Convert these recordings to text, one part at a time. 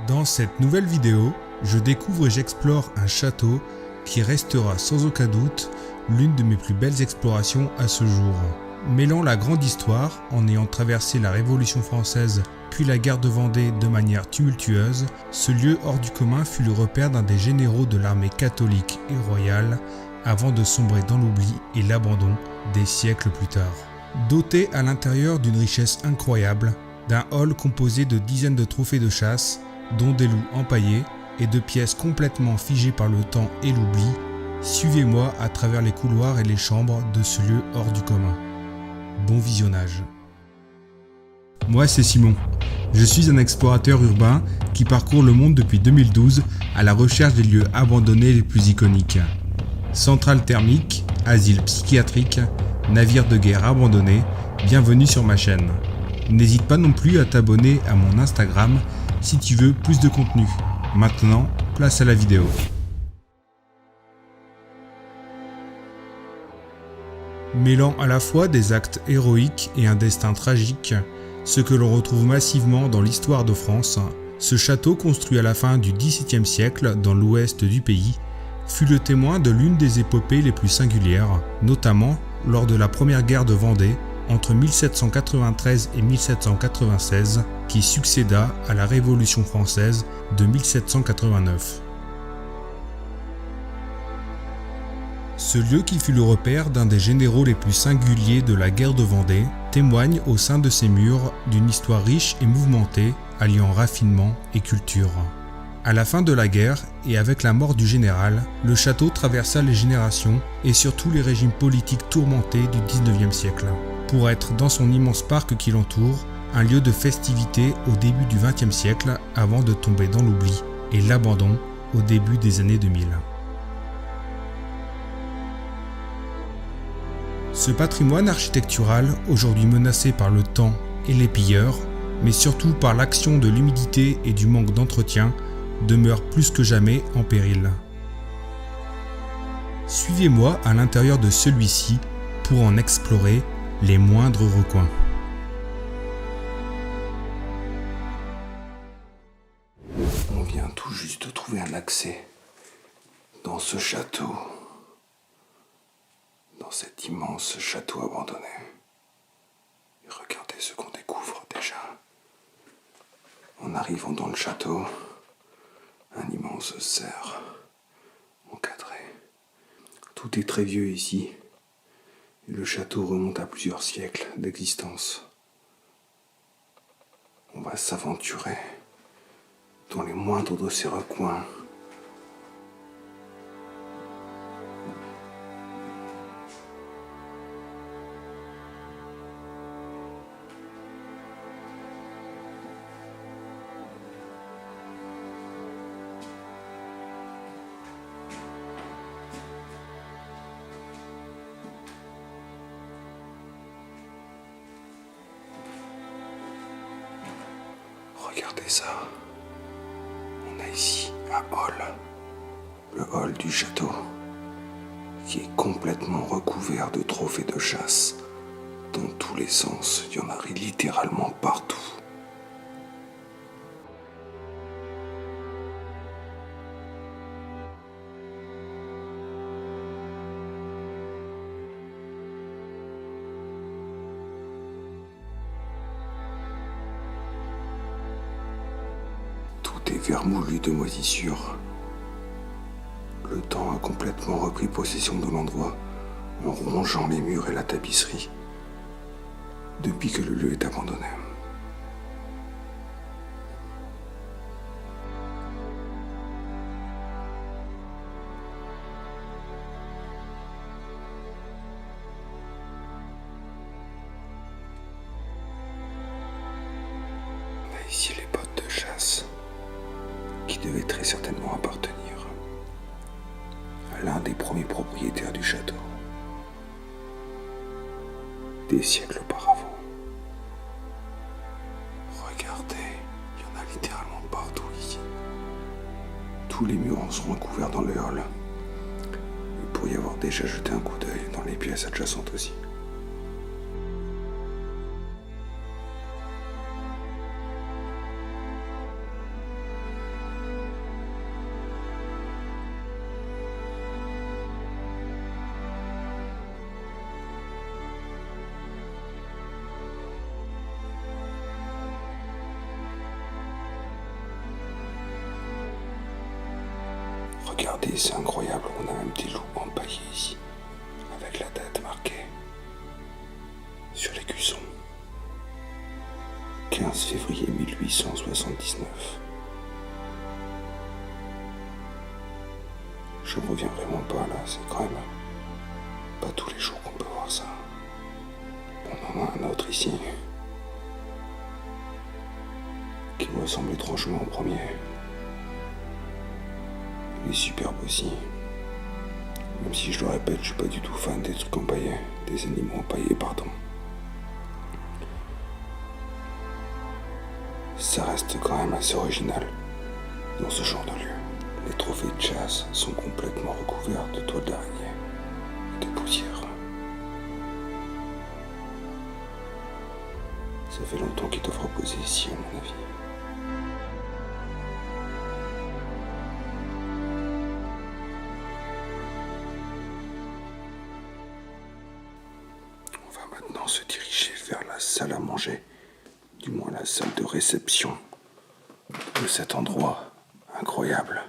Dans cette nouvelle vidéo, je découvre et j'explore un château qui restera sans aucun doute l'une de mes plus belles explorations à ce jour. Mêlant la grande histoire, en ayant traversé la Révolution française puis la guerre de Vendée de manière tumultueuse, ce lieu hors du commun fut le repère d'un des généraux de l'armée catholique et royale avant de sombrer dans l'oubli et l'abandon des siècles plus tard. Doté à l'intérieur d'une richesse incroyable, d'un hall composé de dizaines de trophées de chasse, dont des loups empaillés et de pièces complètement figées par le temps et l'oubli, suivez-moi à travers les couloirs et les chambres de ce lieu hors du commun. Bon visionnage. Moi c'est Simon, je suis un explorateur urbain qui parcourt le monde depuis 2012 à la recherche des lieux abandonnés les plus iconiques. Centrales thermiques, asiles psychiatriques, navires de guerre abandonnés, bienvenue sur ma chaîne. N'hésite pas non plus à t'abonner à mon Instagram si tu veux plus de contenu. Maintenant, place à la vidéo. Mêlant à la fois des actes héroïques et un destin tragique, ce que l'on retrouve massivement dans l'histoire de France, ce château construit à la fin du XVIIe siècle dans l'ouest du pays, fut le témoin de l'une des épopées les plus singulières, notamment lors de la première guerre de Vendée entre 1793 et 1796, qui succéda à la Révolution française de 1789. Ce lieu qui fut le repère d'un des généraux les plus singuliers de la guerre de Vendée témoigne au sein de ses murs d'une histoire riche et mouvementée, alliant raffinement et culture. À la fin de la guerre et avec la mort du général, le château traversa les générations et surtout les régimes politiques tourmentés du XIXe siècle, pour être dans son immense parc qui l'entoure, un lieu de festivité au début du XXe siècle avant de tomber dans l'oubli et l'abandon au début des années 2000. Ce patrimoine architectural, aujourd'hui menacé par le temps et les pilleurs, mais surtout par l'action de l'humidité et du manque d'entretien, demeure plus que jamais en péril. Suivez-moi à l'intérieur de celui-ci pour en explorer les moindres recoins. On vient tout juste de trouver un accès dans ce château, dans cet immense château abandonné. Et regardez ce qu'on découvre déjà. En arrivant dans le château, un immense cerf encadré. Tout est très vieux ici, et le château remonte à plusieurs siècles d'existence. On va s'aventurer dans les moindres de ces recoins. Regardez ça. On a ici un hall. Le hall du château, qui est complètement recouvert de trophées de chasse. Dans tous les sens, il y en a littéralement partout. Tout est vermoulu de moisissure. Le temps a complètement repris possession de l'endroit en rongeant les murs et la tapisserie depuis que le lieu est abandonné. On a ici les bottes de chasse qui devaient très certainement appartenir à l'un des premiers propriétaires du château, des siècles auparavant. Regardez, il y en a littéralement partout ici. Tous les murs en sont recouverts dans le hall. Il pourrait y avoir déjà jeté un coup d'œil dans les pièces adjacentes aussi. regardez, c'est incroyable, on a même des loups empaillés ici, avec la date marquée sur les cuissons. 15 février 1879. Je ne reviens vraiment pas là, c'est quand même pas tous les jours qu'on peut voir ça. On en a un autre ici, qui me ressemble étrangement au premier. Il est superbe aussi. Même si je le répète, je suis pas du tout fan des trucs empaillés, des animaux empaillés, pardon. Ça reste quand même assez original dans ce genre de lieu. Les trophées de chasse sont complètement recouverts de toiles d'araignée et de poussière. Ça fait longtemps qu'ils doivent reposer ici, à mon avis. On va maintenant se diriger vers la salle à manger, du moins la salle de réception de cet endroit incroyable.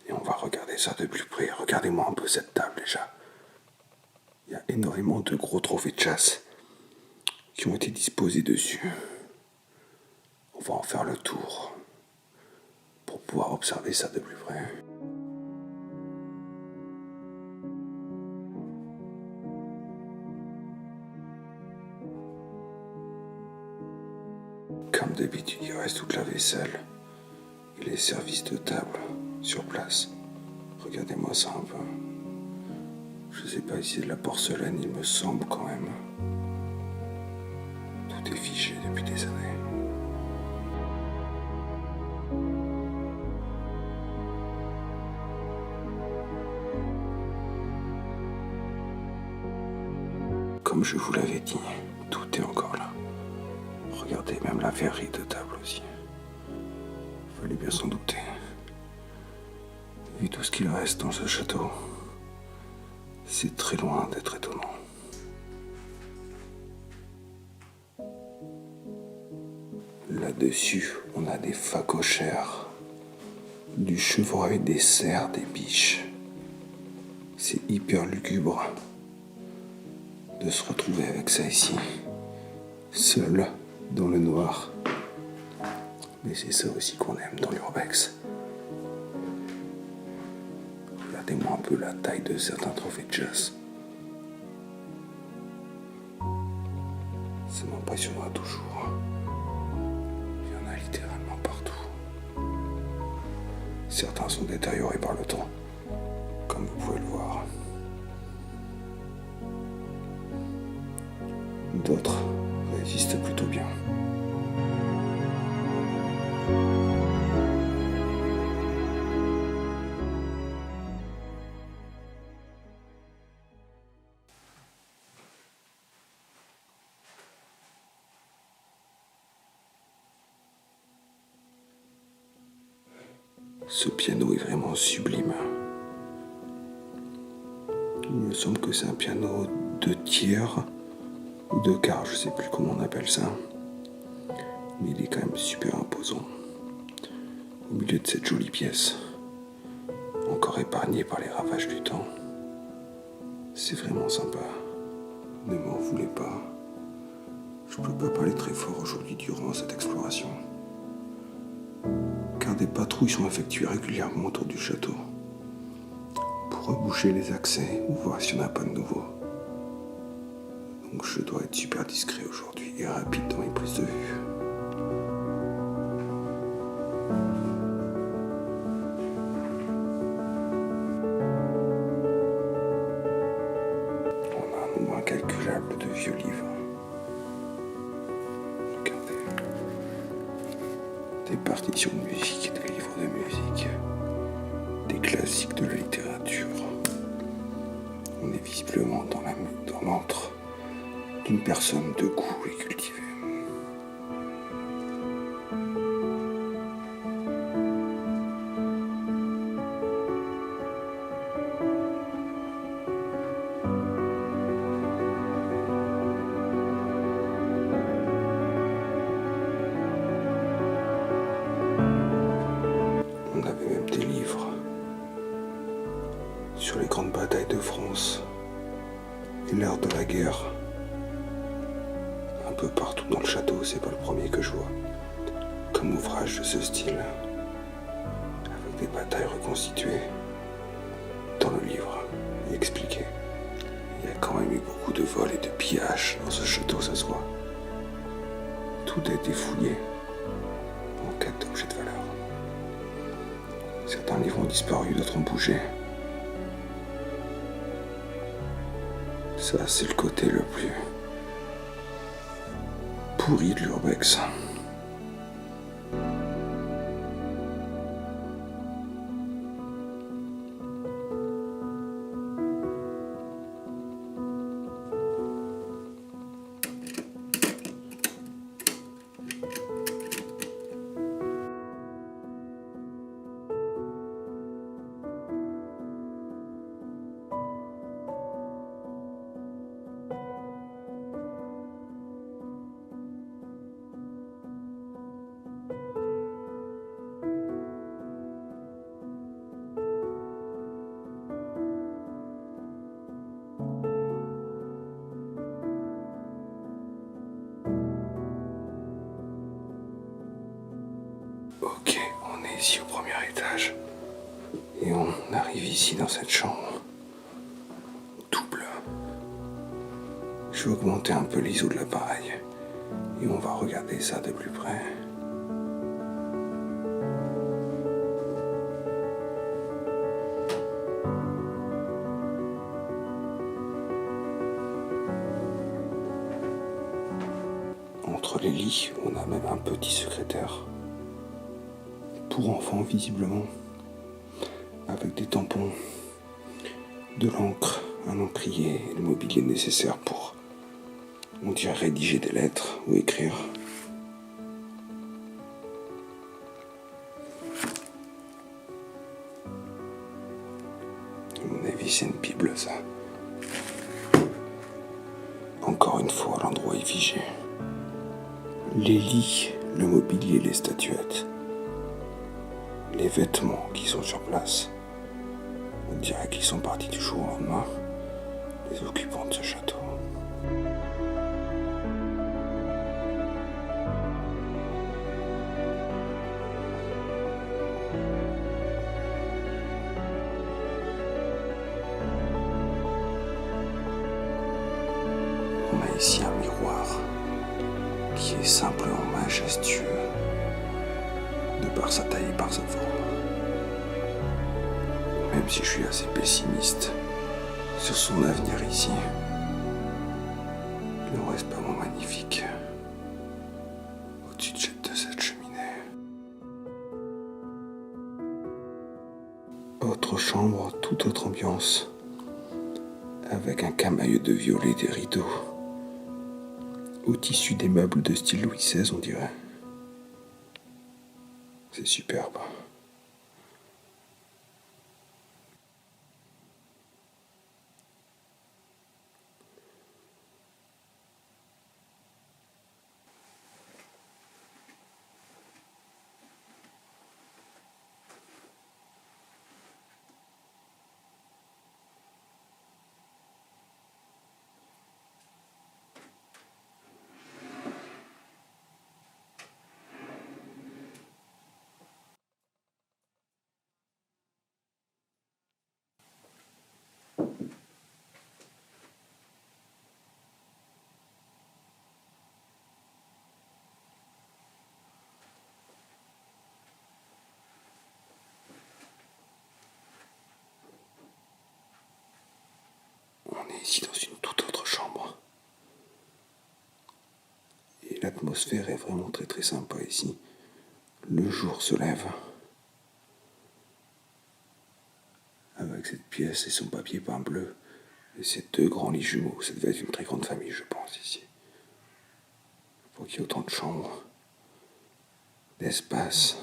Et on va regarder ça de plus près. Regardez-moi un peu cette table déjà. Il y a énormément de gros trophées de chasse qui ont été disposés dessus. On va en faire le tour pour pouvoir observer ça de plus près. Comme d'habitude, il reste toute la vaisselle et les services de table sur place. Regardez-moi ça un peu. Je sais pas si c'est de la porcelaine, il me semble quand même. Tout est figé depuis des années. Comme je vous l'avais dit, tout est encore là. Regardez, même la verrerie de table aussi. Fallait bien s'en douter. Vu tout ce qu'il reste dans ce château, c'est très loin d'être étonnant. Là-dessus, on a des phacochères, du chevreuil, des cerfs, des biches. C'est hyper lugubre de se retrouver avec ça ici, seul dans le noir. Mais c'est ça aussi qu'on aime dans l'urbex. Regardez-moi un peu la taille de certains trophées de chasse. Ça m'impressionnera toujours. Il y en a littéralement partout. Certains sont détériorés par le temps, comme vous pouvez le voir. D'autres résistent plutôt bien. Ce piano est vraiment sublime. Il me semble que c'est un piano de tiers ou de quart, je sais plus comment on appelle ça. Mais il est quand même super imposant. Au milieu de cette jolie pièce, encore épargnée par les ravages du temps. C'est vraiment sympa. Ne m'en voulez pas. Je ne peux pas parler très fort aujourd'hui durant cette exploration. Car des patrouilles sont effectuées régulièrement autour du château pour reboucher les accès ou voir s'il n'y en a pas de nouveau. Donc je dois être super discret aujourd'hui et rapide dans mes prises de vue. On a un nombre incalculable de vieux livres. Regardez. Des partitions de musique, des livres de musique, des classiques de la littérature. On est visiblement dans l'antre d'une personne de goût et cultivée. On avait même des livres sur les grandes batailles de France et l'art de la guerre. Un peu partout dans le château, c'est pas le premier que je vois. Comme ouvrage de ce style, avec des batailles reconstituées dans le livre et expliquées. Il y a quand même eu beaucoup de vols et de pillages dans ce château, ça se voit. Tout a été fouillé en quête d'objets de valeur. Certains livres ont disparu, d'autres ont bougé. Ça, c'est le côté le plus pourri de l'urbex. Ok, on est ici au premier étage. Et on arrive ici dans cette chambre. Double. Je vais augmenter un peu l'ISO de l'appareil. Et on va regarder ça de plus près. Entre les lits, on a même un petit secrétaire. Pour enfants, visiblement. Avec des tampons, de l'encre, un encrier et le mobilier nécessaire pour, on dirait, rédiger des lettres ou écrire. À mon avis, c'est une Bible, ça. Encore une fois, l'endroit est figé. Les lits, le mobilier, les statuettes, les vêtements qui sont sur place. On dirait qu'ils sont partis du jour au lendemain, les occupants de ce château. On a ici un miroir qui est simplement majestueux de par sa taille et par sa forme. Même si je suis assez pessimiste sur son avenir ici, il ne reste pas moins magnifique au-dessus de cette cheminée. Autre chambre, toute autre ambiance, avec un camailleux de violet, des rideaux, au tissu des meubles de style Louis XVI, on dirait. C'est superbe. On est ici dans une toute autre chambre. Et l'atmosphère est vraiment très très sympa ici. Le jour se lève. Avec cette pièce et son papier peint bleu. Et ces deux grands lits jumeaux. Ça devait être une très grande famille, je pense, ici. Pour qu'il y ait autant de chambres, d'espace.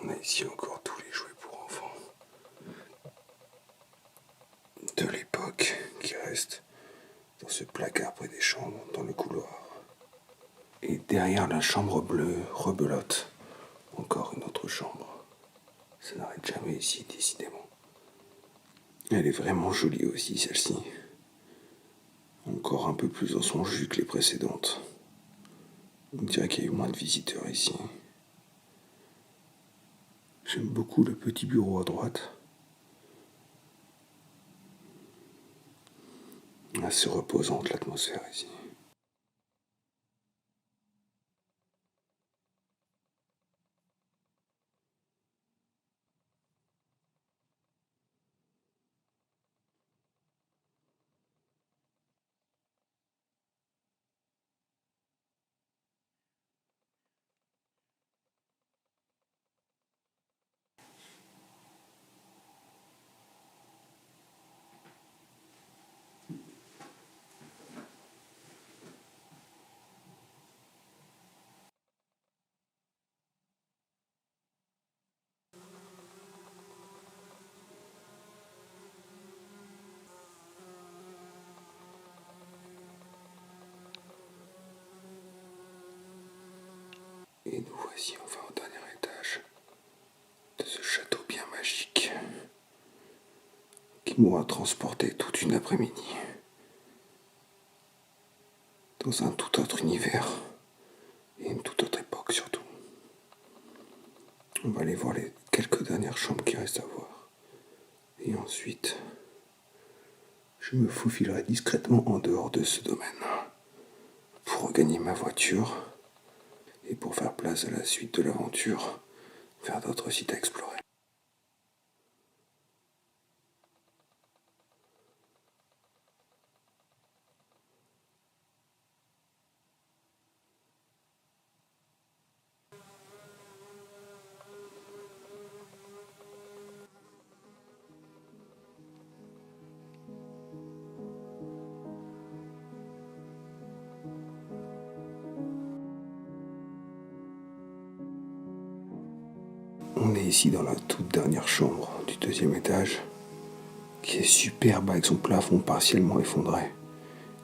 On a ici encore tous les jouets pour enfants de l'époque qui restent dans ce placard près des chambres, dans le couloir. Et derrière la chambre bleue, rebelote encore une autre chambre. Ça n'arrête jamais ici, décidément. Elle est vraiment jolie aussi, celle-ci. Encore un peu plus dans son jus que les précédentes. On dirait qu'il y a eu moins de visiteurs ici. J'aime beaucoup le petit bureau à droite. Assez reposante l'atmosphère ici. Et nous voici enfin au dernier étage de ce château bien magique qui m'aura transporté toute une après-midi dans un tout autre univers et une toute autre époque surtout. On va aller voir les quelques dernières chambres qui restent à voir. Et ensuite, je me faufilerai discrètement en dehors de ce domaine pour regagner ma voiture et pour faire place à la suite de l'aventure vers d'autres sites à explorer. On est ici dans la toute dernière chambre du deuxième étage, qui est superbe avec son plafond partiellement effondré.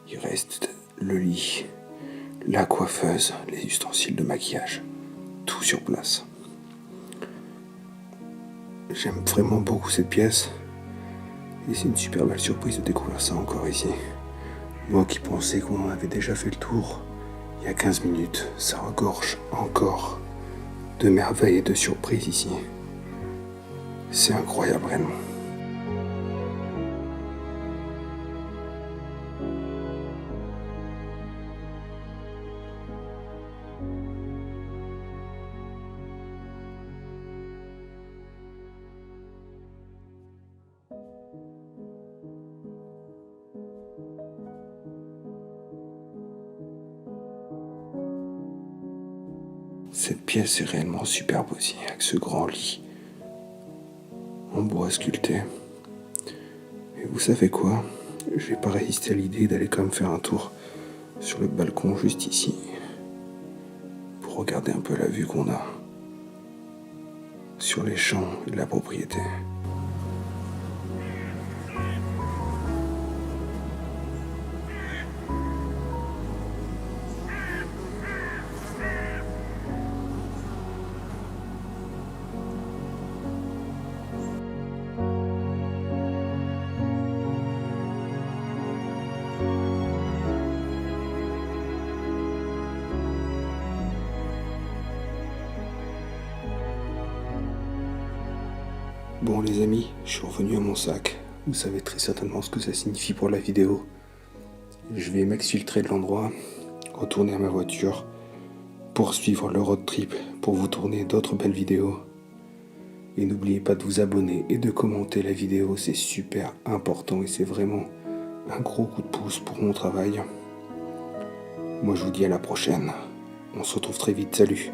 Il reste le lit, la coiffeuse, les ustensiles de maquillage, tout sur place. J'aime vraiment beaucoup cette pièce et c'est une super belle surprise de découvrir ça encore ici. Moi qui pensais qu'on en avait déjà fait le tour il y a 15 minutes, ça regorge encore de merveilles et de surprises ici. C'est incroyable réellement. Cette pièce est réellement superbe aussi, avec ce grand lit en bois sculpté. Et vous savez quoi ? Je n'ai pas résisté à l'idée d'aller quand même faire un tour sur le balcon juste ici, pour regarder un peu la vue qu'on a sur les champs et la propriété. Bon les amis, je suis revenu à mon sac. Vous savez très certainement ce que ça signifie pour la vidéo. Je vais m'exfiltrer de l'endroit, retourner à ma voiture, poursuivre le road trip pour vous tourner d'autres belles vidéos. Et n'oubliez pas de vous abonner et de commenter la vidéo, c'est super important et c'est vraiment un gros coup de pouce pour mon travail. Moi je vous dis à la prochaine. On se retrouve très vite, salut.